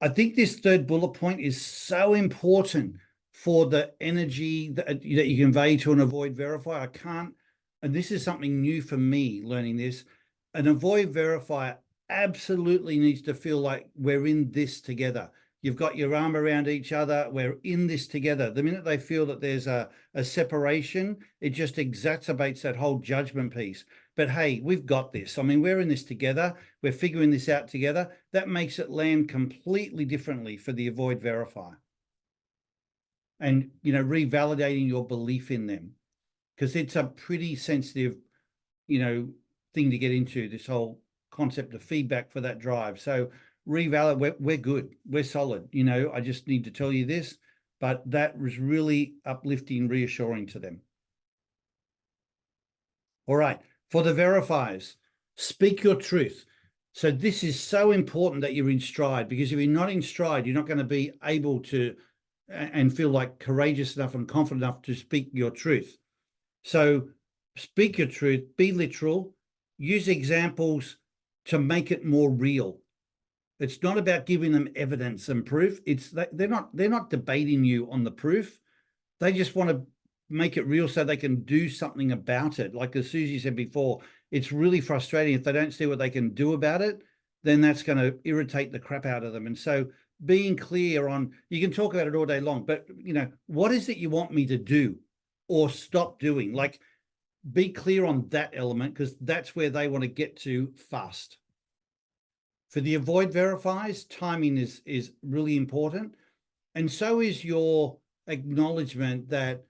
I think this third bullet point is so important for the energy that you convey to an avoid, verify. I can't, and this is something new for me learning this, an avoid, verify absolutely needs to feel like we're in this together. You've got your arm around each other. We're in this together. The minute they feel that there's a separation, it just exacerbates that whole judgment piece. But hey, we've got this. I mean, we're in this together. We're figuring this out together. That makes it land completely differently for the avoid, verify. And, you know, revalidating your belief in them, because it's a pretty sensitive, you know, thing to get into, this whole concept of feedback for that drive. So revalidate, we're good, we're solid. You know, I just need to tell you this, but that was really uplifting, reassuring to them. All right, for the verifiers, speak your truth. So this is so important that you're in stride, because if you're not in stride, you're not going to be able to and feel like courageous enough and confident enough to speak your truth. So speak your truth, be literal, use examples to make it more real. It's not about giving them evidence and proof. They're not debating you on the proof. They just want to make it real so they can do something about it. Like as Susie said before, it's really frustrating if they don't see what they can do about it, then that's going to irritate the crap out of them. And so being clear on, you can talk about it all day long, but what is it you want me to do or stop doing? Like, be clear on that element, because that's where they want to get to fast. For the avoid verifies, timing is really important. And so is your acknowledgement that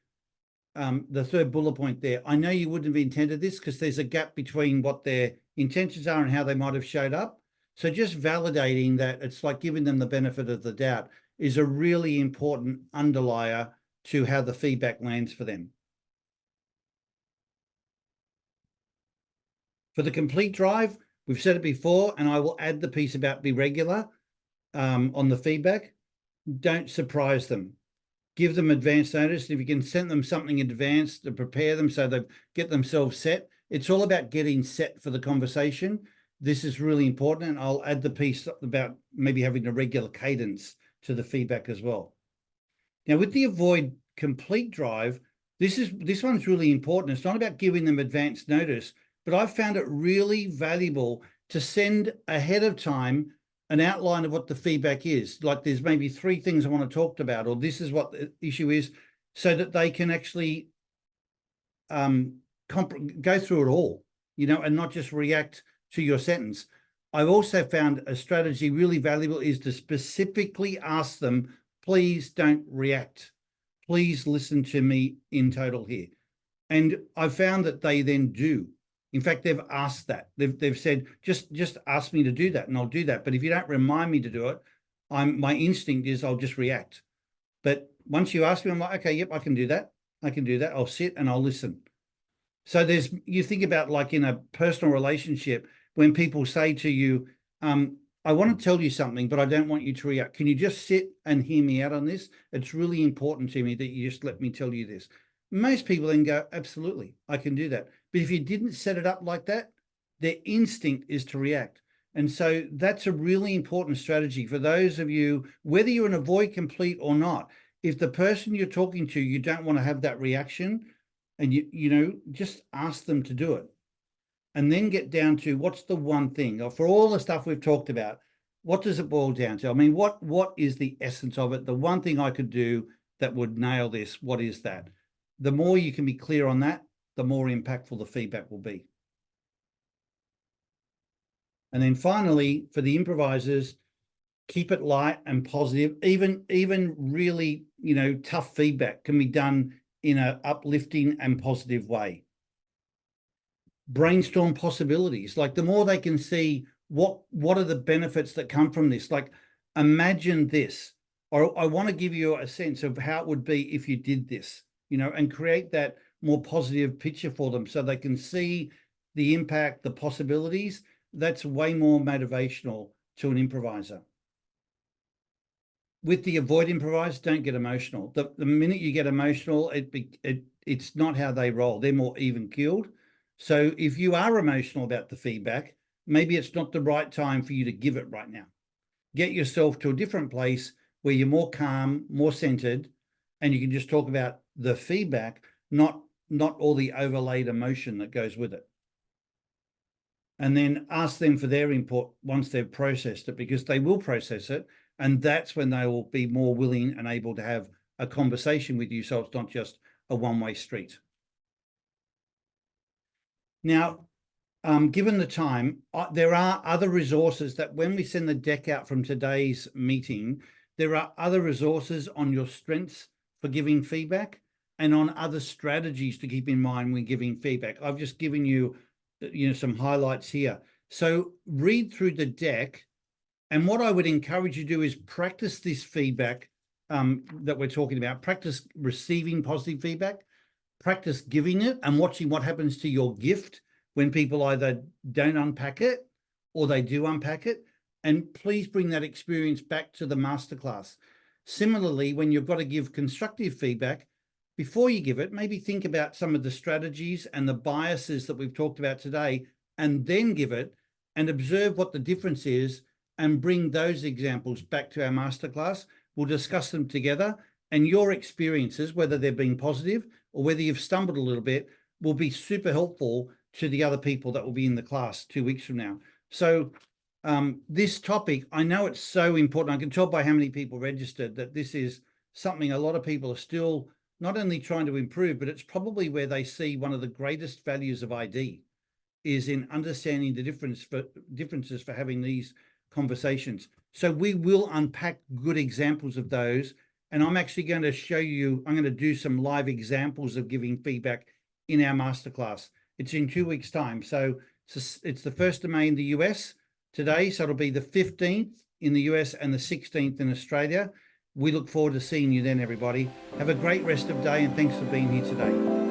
the third bullet point there, I know you wouldn't have intended this because there's a gap between what their intentions are and how they might have showed up. So just validating that, it's like giving them the benefit of the doubt, is a really important underlier to how the feedback lands for them. For the complete drive, we've said it before, and I will add the piece about be regular on the feedback. Don't surprise them. Give them advance notice. If you can send them something in advance to prepare them so they get themselves set. It's all about getting set for the conversation. This is really important, and I'll add the piece about maybe having a regular cadence to the feedback as well. Now, with the avoid complete drive, this one's really important. It's not about giving them advance notice, but I've found it really valuable to send ahead of time an outline of what the feedback is. Like there's maybe 3 things I want to talk about, or this is what the issue is, so that they can actually go through it all, and not just react to your sentence. I've also found a strategy really valuable is to specifically ask them, please don't react. Please listen to me in total here. And I've found that they then do. In fact, they've asked that. They've said, just ask me to do that and I'll do that. But if you don't remind me to do it, my instinct is I'll just react. But once you ask me, I'm like, okay, yep, I can do that. I can do that. I'll sit and I'll listen. So you think about like in a personal relationship, when people say to you, I want to tell you something, but I don't want you to react. Can you just sit and hear me out on this? It's really important to me that you just let me tell you this. Most people then go, absolutely, I can do that. But if you didn't set it up like that, their instinct is to react. And so that's a really important strategy for those of you, whether you're in avoid complete or not. If the person you're talking to, you don't want to have that reaction, and just ask them to do it. And then get down to what's the one thing, for all the stuff we've talked about, what does it boil down to? I mean, what is the essence of it? The one thing I could do that would nail this, what is that? The more you can be clear on that, the more impactful the feedback will be. And then finally, for the improvisers, keep it light and positive. Even really, tough feedback can be done in an uplifting and positive way. Brainstorm possibilities. Like the more they can see what are the benefits that come from this. Like imagine this, or I want to give you a sense of how it would be if you did this, and create that more positive picture for them so they can see the impact, the possibilities. That's way more motivational to an improviser. With the avoid improvise, don't get emotional. The minute you get emotional, it's not how they roll. They're more even-keeled. So if you are emotional about the feedback, maybe it's not the right time for you to give it right now. Get yourself to a different place where you're more calm, more centered, and you can just talk about the feedback, not all the overlaid emotion that goes with it. And then ask them for their input once they've processed it, because they will process it. And that's when they will be more willing and able to have a conversation with you. So it's not just a one-way street. Now, given the time, there are other resources that when we send the deck out from today's meeting, there are other resources on your strengths for giving feedback and on other strategies to keep in mind when giving feedback. I've just given you, some highlights here. So read through the deck. And what I would encourage you to do is practice this feedback that we're talking about. Practice receiving positive feedback. Practice giving it and watching what happens to your gift when people either don't unpack it or they do unpack it. And please bring that experience back to the masterclass. Similarly, when you've got to give constructive feedback, before you give it, maybe think about some of the strategies and the biases that we've talked about today, and then give it and observe what the difference is and bring those examples back to our masterclass. We'll discuss them together, and your experiences, whether they've been positive or whether you've stumbled a little bit, will be super helpful to the other people that will be in the class 2 weeks from now. So this topic, I know it's so important. I can tell by how many people registered that this is something a lot of people are still not only trying to improve, but it's probably where they see one of the greatest values of ID is in understanding the differences for having these conversations. So we will unpack good examples of those. And I'm actually going to show you, I'm going to do some live examples of giving feedback in our masterclass. It's in 2 weeks' time. So it's the 1st of May in the US today. So it'll be the 15th in the US and the 16th in Australia. We look forward to seeing you then, everybody. Have a great rest of the day, and thanks for being here today.